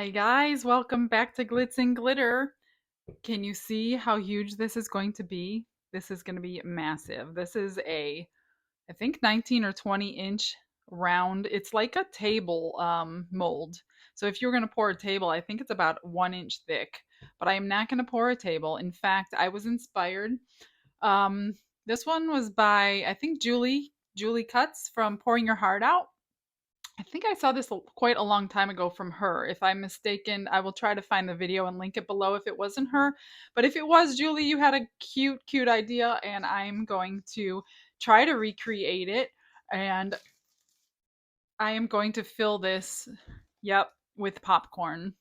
Hi guys, welcome back to Glitz and Glitter. Can you see how huge this is going to be? This is going to be massive. This is I think 19 or 20-inch round. It's like a table mold. So if you're going to pour a table, I think it's about 1 inch thick. But I am not going to pour a table. In fact, I was inspired. Um, this one was by, I think, Julie Cuts from Pouring Your Heart Out. I think I saw this quite a long time ago from her. If I'm mistaken, I will try to find the video and link it below if it wasn't her. But if it was Julie, you had a cute idea, and I'm going to try to recreate it. And I am going to fill this, yep, with popcorn.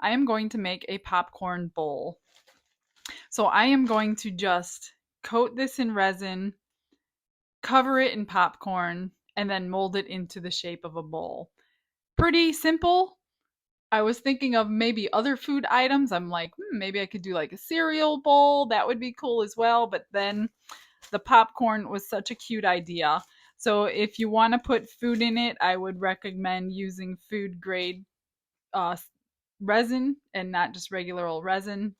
I am going to make a popcorn bowl. So I am going to just coat this in resin, cover it in popcorn, and then mold it into the shape of a bowl. Pretty simple. I was thinking of maybe other food items. I'm like, maybe I could do like a cereal bowl. That would be cool as well. But then the popcorn was such a cute idea. So if you want to put food in it, I would recommend using food grade uh, resin and not just regular old resin.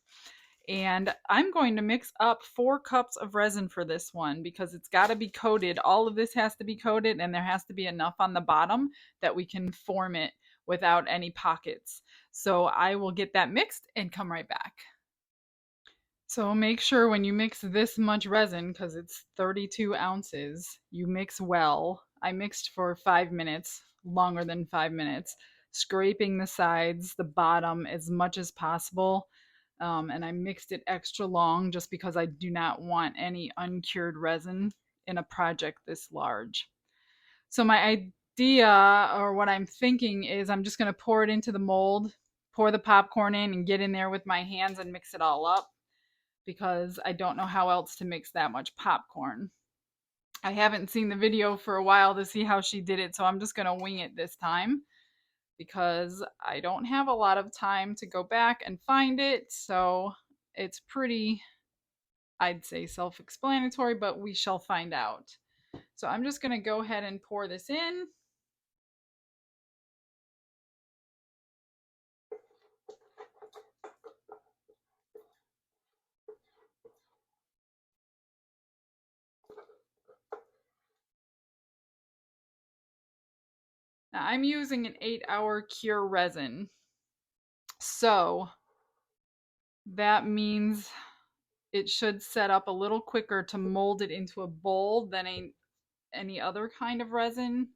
And I'm going to mix up 4 cups of resin for this one because it's got to be coated. All of this has to be coated, and there has to be enough on the bottom that we can form it without any pockets. So I will get that mixed and come right back. So make sure when you mix this much resin, because it's 32 ounces, you mix well. I mixed for 5 minutes, longer than 5 minutes, scraping the sides, the bottom as much as possible. And I mixed it extra long just because I do not want any uncured resin in a project this large. So my idea, or what I'm thinking, is I'm just going to pour it into the mold, pour the popcorn in, and get in there with my hands and mix it all up because I don't know how else to mix that much popcorn. I haven't seen the video for a while to see how she did it, so I'm just going to wing it this time because I don't have a lot of time to go back and find it. So it's pretty, I'd say, self explanatory, but we shall find out. So I'm just going to go ahead and pour this in. Now I'm using an 8-hour cure resin. So that means it should set up a little quicker to mold it into a bowl than any other kind of resin.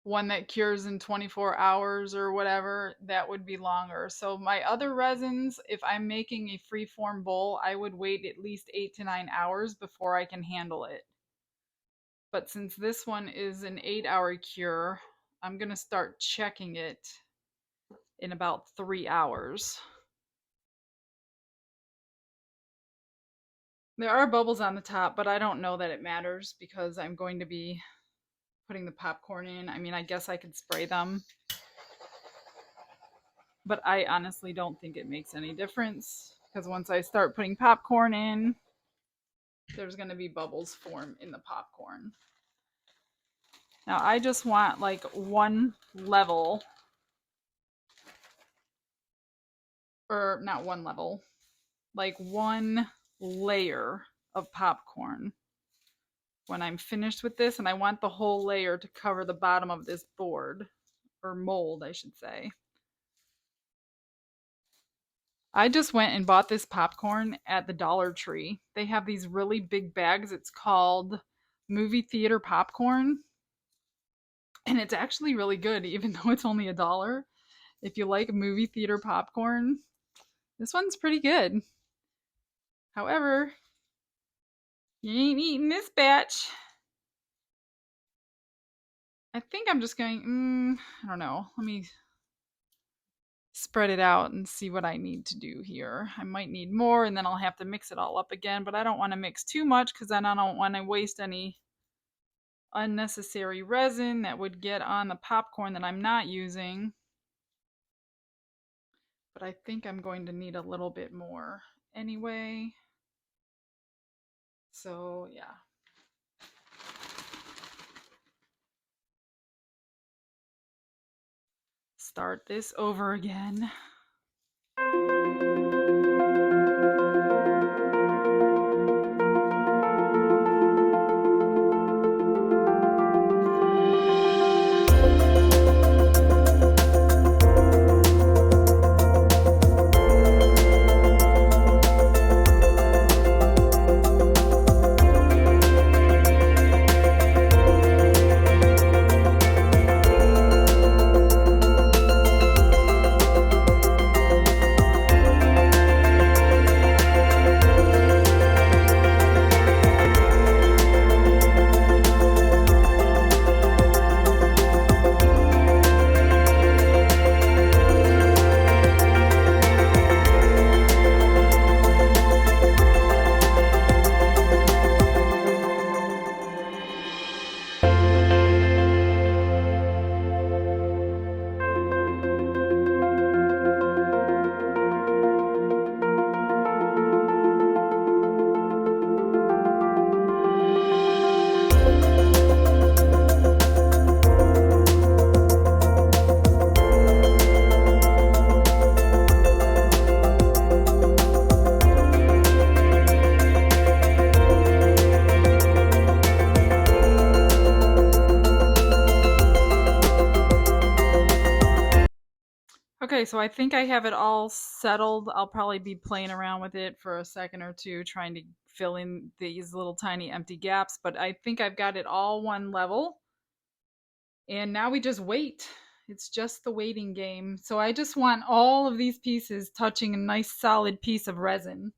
One that cures in 24 hours or whatever, that would be longer. So my other resins, if I'm making a freeform bowl, I would wait at least 8 to 9 hours before I can handle it. But since this one is an 8-hour cure, I'm going to start checking it in about 3 hours. There are bubbles on the top, but I don't know that it matters because I'm going to be putting the popcorn in. I mean, I guess I could spray them, but I honestly don't think it makes any difference because once I start putting popcorn in, there's going to be bubbles form in the popcorn. Now I just want like one level, or not one level, like one layer of popcorn when I'm finished with this, and I want the whole layer to cover the bottom of this board, or mold, I should say. I just went and bought this popcorn at the Dollar Tree. They have these really big bags. It's called movie theater popcorn. And it's actually really good, even though it's only $1. If you like movie theater popcorn, this one's pretty good. However, you ain't eating this batch. I think I'm just going, I don't know. Let me spread it out and see what I need to do here. I might need more and then I'll have to mix it all up again, but I don't want to mix too much because then I don't want to waste any unnecessary resin that would get on the popcorn that I'm not using. But I think I'm going to need a little bit more anyway. So yeah. start this over again. Okay, so I think I have it all settled. I'll probably be playing around with it for a second or two, trying to fill in these little tiny empty gaps, but I think I've got it all one level. And now we just wait. It's just the waiting game. So I just want all of these pieces touching a nice solid piece of resin.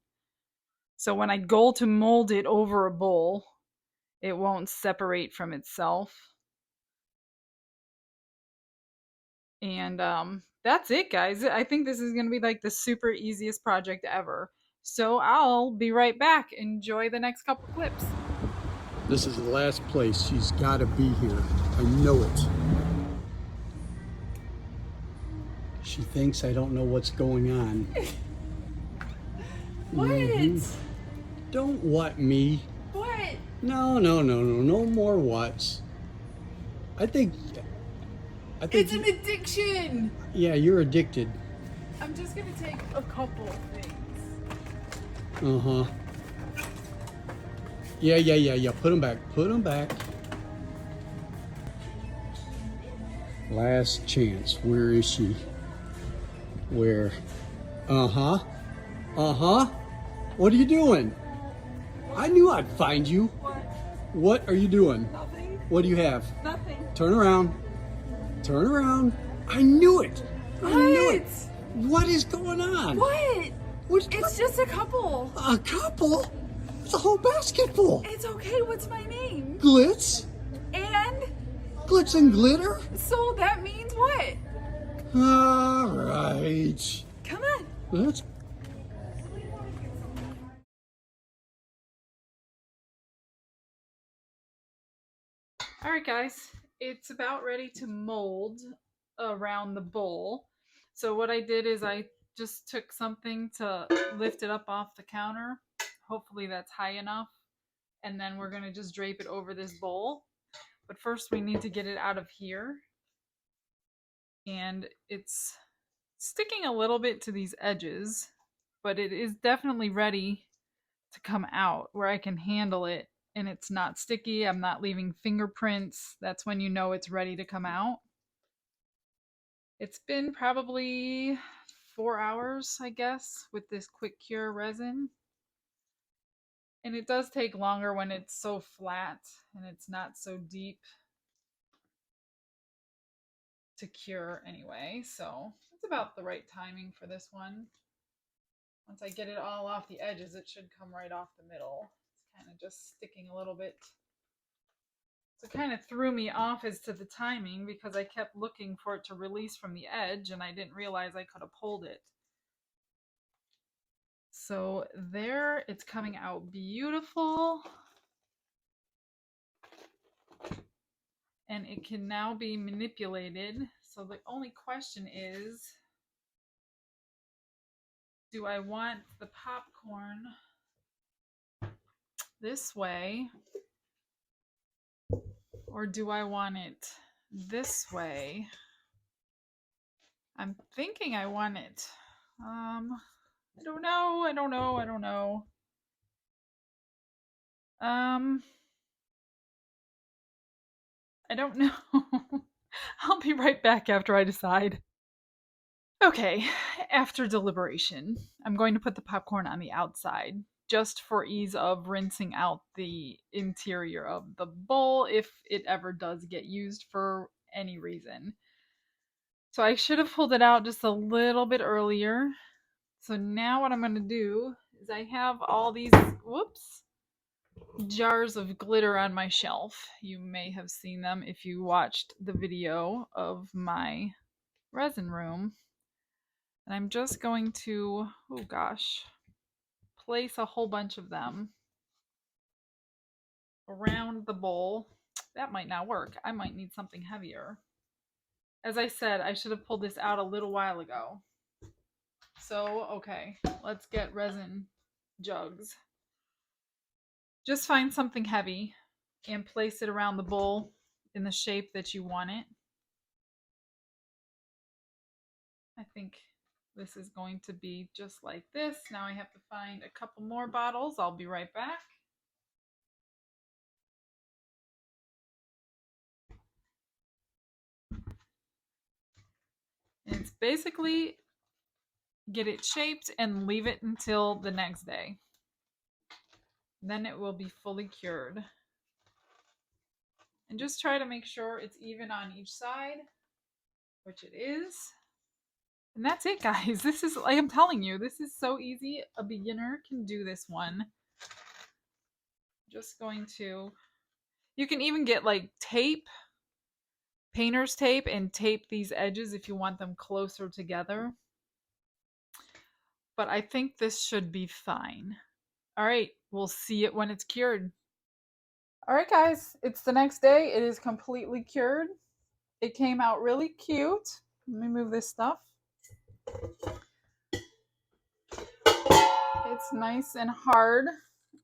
So when I go to mold it over a bowl, it won't separate from itself. And that's it, guys. I think this is going to be like the super easiest project ever. So I'll be right back. Enjoy the next couple clips. This is the last place. She's got to be here. I know it. She thinks I don't know what's going on. What? Don't what me. What? No more whats. I think It's an addiction. Yeah, you're addicted. I'm just going to take a couple things. Uh-huh. Yeah. Put them back. Put them back. Last chance. Where is she? Where? Uh-huh. What are you doing? I knew I'd find you. What? What are you doing? Nothing. What do you have? Nothing. Turn around. Turn around. I knew it. I knew it. What is going on? What? What? It's just a couple. A couple? It's a whole basket full. It's okay. What's my name? Glitz? And Glitz and glitter? so that means what? All right. Come on. Let's. All right, guys. It's about ready to mold around the bowl. So what I did is I just took something to lift it up off the counter. Hopefully that's high enough. And then we're going to just drape it over this bowl. But first we need to get it out of here. And it's sticking a little bit to these edges, but it is definitely ready to come out where I can handle it and it's not sticky. I'm not leaving fingerprints. That's when you know it's ready to come out. It's been probably 4 hours, I guess, with this quick cure resin. And it does take longer when it's so flat and it's not so deep to cure anyway. So it's about the right timing for this one. Once I get it all off the edges, it should come right off the middle. It's kind of just sticking a little bit. So it kind of threw me off as to the timing because I kept looking for it to release from the edge and I didn't realize I could have pulled it. So there, it's coming out beautiful. And it can now be manipulated. So the only question is, do I want the popcorn this way? Or do I want it this way? I'm thinking I want it. I don't know. I don't know. I don't know. Um, I don't know. I'll be right back after I decide. Okay, after deliberation, I'm going to put the popcorn on the outside just for ease of rinsing out the interior of the bowl if it ever does get used for any reason. So I should have pulled it out just a little bit earlier. So now what I'm going to do is I have all these, whoops, jars of glitter on my shelf. You may have seen them if you watched the video of my resin room. And I'm just going to, oh gosh, place a whole bunch of them around the bowl. That might not work. I might need something heavier. As I said, I should have pulled this out a little while ago. So, okay, let's get resin jugs. Just find something heavy and place it around the bowl in the shape that you want it. I think this is going to be just like this. Now I have to find a couple more bottles. I'll be right back. And it's basically get it shaped and leave it until the next day. Then it will be fully cured. And just try to make sure it's even on each side, which it is. And that's it, guys. This is, like I'm telling you, this is so easy. A beginner can do this one. Just going to, you can even get like tape, painter's tape, and tape these edges if you want them closer together. But I think this should be fine. All right, we'll see it when it's cured. All right, guys, it's the next day. It is completely cured. It came out really cute. Let me move this stuff. It's nice and hard,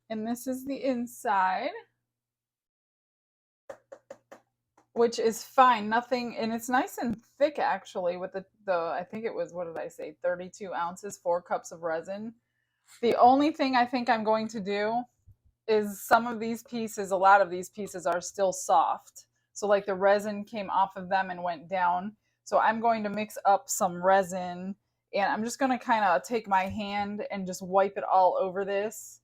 and this is the inside, which is fine. Nothing, and it's nice and thick actually with the I think it was, what did I say, 32 ounces, 4 cups of resin. The only thing I think I'm going to do is some of these pieces, a lot of these pieces are still soft. So like the resin came off of them and went down. So I'm going to mix up some resin, and I'm just going to kind of take my hand and just wipe it all over this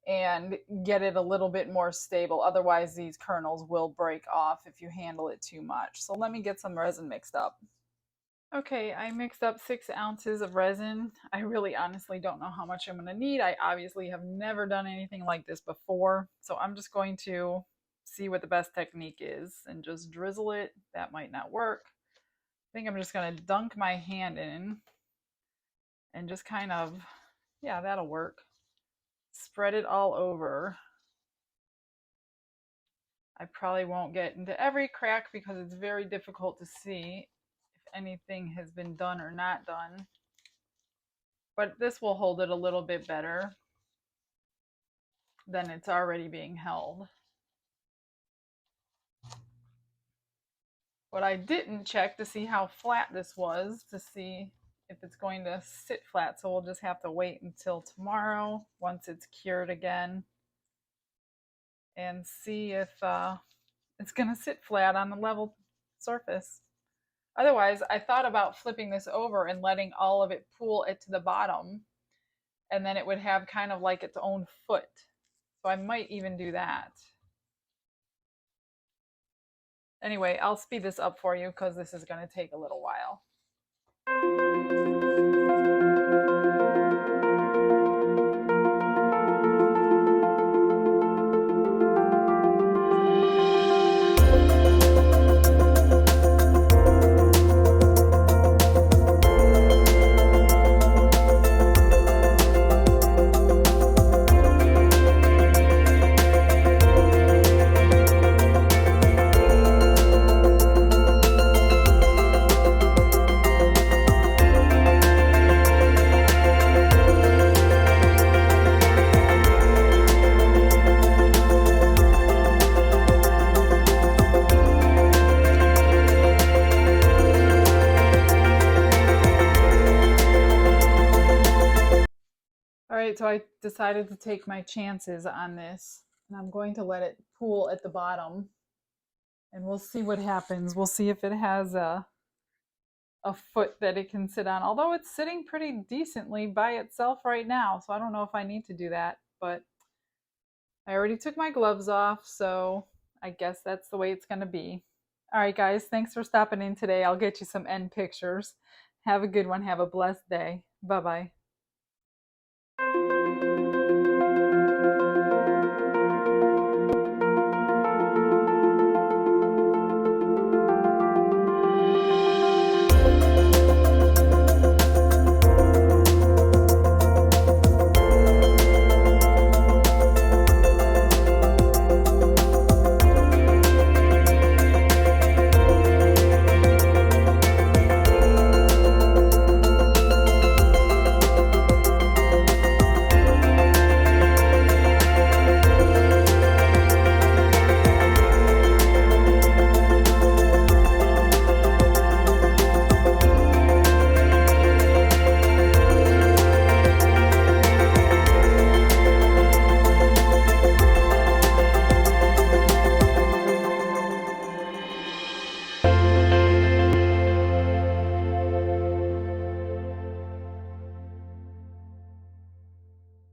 and get it a little bit more stable. Otherwise these kernels will break off if you handle it too much. So let me get some resin mixed up. Okay, I mixed up 6 ounces of resin. I really honestly don't know how much I'm going to need. I obviously have never done anything like this before. So I'm just going to see what the best technique is and just drizzle it. That might not work. I think I'm just going to dunk my hand in and just kind of, yeah, that'll work. Spread it all over. I probably won't get into every crack because it's very difficult to see anything has been done or not done, but this will hold it a little bit better than it's already being held. What I didn't check to see how flat this was, to see if it's going to sit flat, so we'll just have to wait until tomorrow once it's cured again and see if it's going to sit flat on the level surface. Otherwise, I thought about flipping this over and letting all of it pool it to the bottom, and then it would have kind of like its own foot. So I might even do that. Anyway, I'll speed this up for you because this is going to take a little while. right, so I decided to take my chances on this, and I'm going to let it pool at the bottom, and we'll see what happens. We'll see if it has a foot that it can sit on. Although it's sitting pretty decently by itself right now, so I don't know if I need to do that, but I already took my gloves off, so I guess that's the way it's going to be. All right, guys, thanks for stopping in today. I'll get you some end pictures. Have a good one. Have a blessed day. Bye bye.